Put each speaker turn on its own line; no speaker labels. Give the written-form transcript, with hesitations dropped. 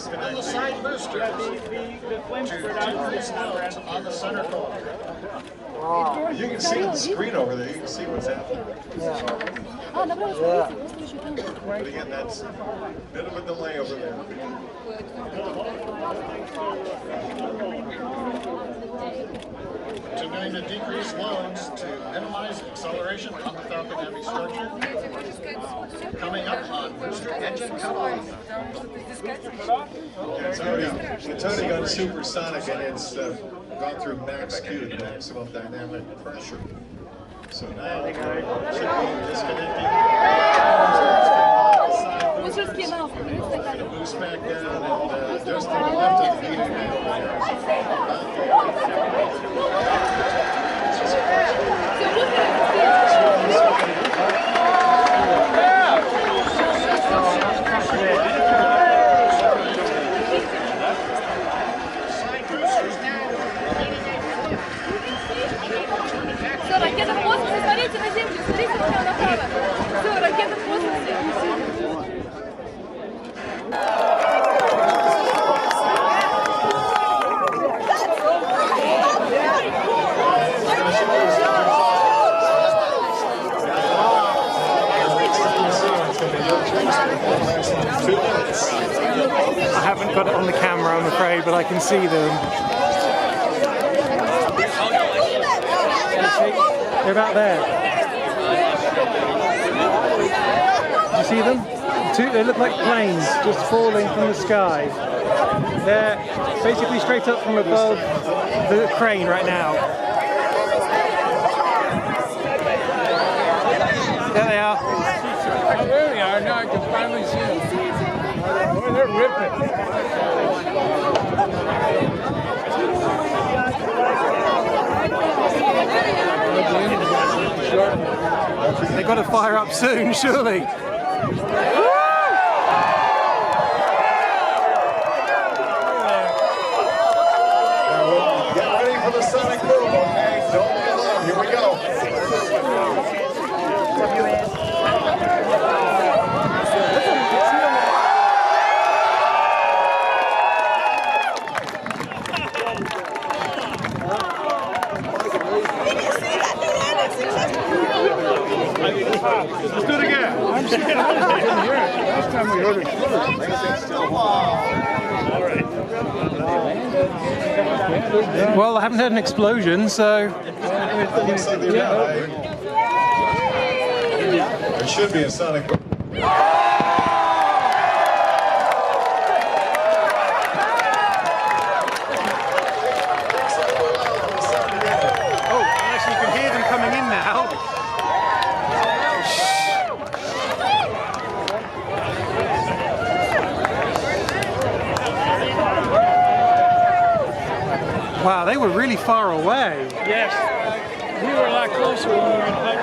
On the side booster.
The flame spread out
on the center core.
Wow.
You can see the screen over there. You can see what's happening. But again, that's a bit of a delay over there.
Continuing to decrease loads to minimize acceleration on the Falcon Heavy structure. Coming up on booster engine cutoff.
It's already gone supersonic and it's gone through max Q, the maximum dynamic pressure. So now it should be disconnecting. Boost back down and just to the left of the meter now.
Все, ракета в космосе, смотрите на Землю, смотрите направо. Все, ракета в космосе.
I haven't got it on the camera, I'm afraid, but I can see them. They're about there. Do you see them? They look like planes just falling from the sky. They're basically straight up from above the crane right now. There they are.
Oh, there they are. Now I can finally see them. Oh, they're ripping.
They've got to fire up soon, surely.
Get ready for the sonic boom, okay? Don't be alarmed. Here we go.
Let's do it again. I'm scared. I didn't hear it. Last time we heard it.
Well, I haven't heard an explosion, so...
There should be a sonic boom.
Oh, actually you can hear them coming in now. Wow, they were really far away.
Yes. We were a lot closer when we were in flight.